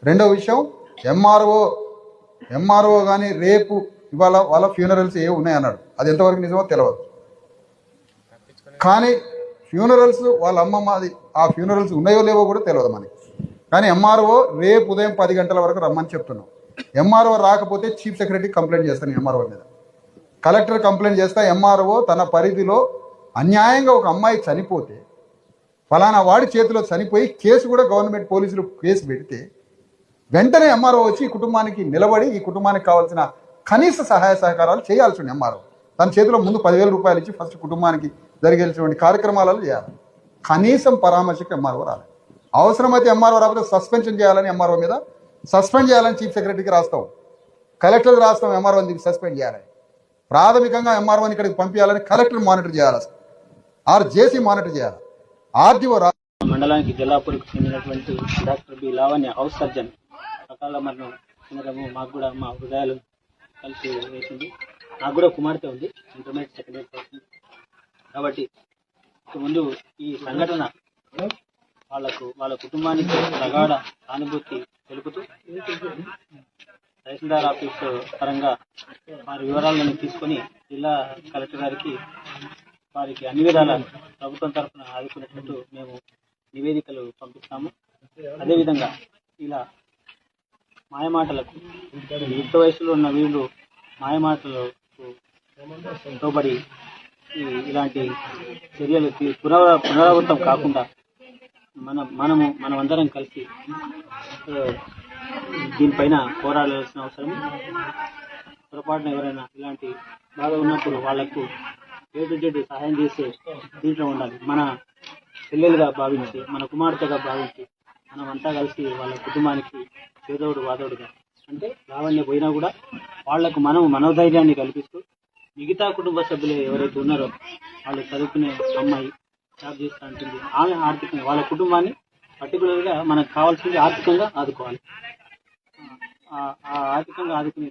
రెండో విషయం ఎంఆర్ఓ కానీ రేపు ఇవాళ వాళ్ళ ఫ్యూనరల్స్ ఏ ఉన్నాయన్నాడు. అది ఎంతవరకు నిజమో తెలియదు. కానీ ఫ్యూనరల్స్ వాళ్ళ అమ్మమ్మది ఆ ఫ్యూనరల్స్ ఉన్నాయో లేవో కూడా తెలియదు మనకి. కానీ ఎంఆర్ఓ రేపు ఉదయం 10 గంటల వరకు రమ్మని చెప్తున్నాం. ఎంఆర్ఓ రాకపోతే చీఫ్ సెక్రటరీ కంప్లైంట్ చేస్తాను ఎంఆర్ఓ మీద. కలెక్టర్ కంప్లైంట్ చేస్తా. ఎంఆర్ఓ తన పరిధిలో అన్యాయంగా ఒక అమ్మాయి చనిపోతే ఫలానా వాడి చేతిలో చనిపోయి కేసు కూడా గవర్నమెంట్ పోలీసులు కేసు పెడితే వెంటనే ఎంఆర్ఓ వచ్చి ఈ కుటుంబానికి నిలబడి ఈ కుటుంబానికి కావాల్సిన కనీస సహాయ సహకారాలు చేయాల్సి ఉంది. ఎంఆర్ఓ తన చేతిలో ముందు 10,000 రూపాయలు ఇచ్చి ఫస్ట్ కుటుంబానికి జరిగేటువంటి కార్యక్రమాలను చేయాలి. కనీసం పరామర్శకు ఎంఆర్ఓ రాలేదు. అవసరమైతే ఎంఆర్ఓ రాకపోతే సస్పెన్షన్ చేయాలని ఎంఆర్ఓ మీద సస్పెండ్ చేయాలని చీఫ్ సెక్రటరీకి రాస్తాం, కలెక్టర్కి రాస్తాం. ఎంఆర్ఓని సస్పెండ్ చేయాలని ప్రాథమికంగా ఎంఆర్ఓని ఇక్కడికి పంపించాలని కలెక్టర్ మానిటర్ చేయాలి, ఆర్ జేసీ మానిటర్ చేయాలి. ఆర్డీఓ మండలానికి జల్లాపూర్కి చెందినటువంటి doctor B Lavanya house surgeon అకాల మరణం చెందడము మాకు కూడా మా హృదయాలు కలిసి వేసింది. నాకు కూడా కుమార్తె ఉంది, ఇంటర్మీడియట్ సెకండ్ ఇయర్ చదువుతుంది. కాబట్టి ముందు ఈ సంఘటన వాళ్ళ కుటుంబానికి ప్రగాఢ సానుభూతి తెలుపుతూ తహసీల్దార్ ఆఫీస్ పరంగా వారి వివరాలను తీసుకొని జిల్లా కలెక్టర్ గారికి వారికి అన్ని విధాల ప్రభుత్వం తరఫున ఆదుకునేటట్టు మేము నివేదికలు పంపిస్తాము. అదేవిధంగా ఇలా మాయమాటలకు యుక్త వయసులో ఉన్న వీళ్ళు మాయమాటలకు లోబడి ఇలాంటి చర్యలు పునరావృతం కాకుండా మనమందరం కలిసి దీనిపైన పోరాడాల్సిన అవసరం. పొరపాటున ఎవరైనా ఇలాంటి బాగా ఉన్నప్పుడు వాళ్లకు ఏడు సహాయం చేసే దీంట్లో ఉండాలి. మన చెల్లెలుగా భావించి, మన కుమార్తెగా భావించి మనమంతా కలిసి వాళ్ళ కుటుంబానికి చేదోడు వాదోడుగా, అంటే లావణ్య పోయినా కూడా వాళ్లకు మనోధైర్యాన్ని కల్పిస్తూ మిగతా కుటుంబ సభ్యులు ఎవరైతే ఉన్నారో వాళ్ళు చదువుకునే అమ్మాయి జాబ్ చేస్తూ ఉంటుంది, ఆమె ఆర్థికంగా వాళ్ళ కుటుంబాన్ని పర్టికులర్గా మనకు కావాల్సింది ఆర్థికంగా ఆదుకోవాలి. ఆ ఆర్థికంగా ఆదుకునే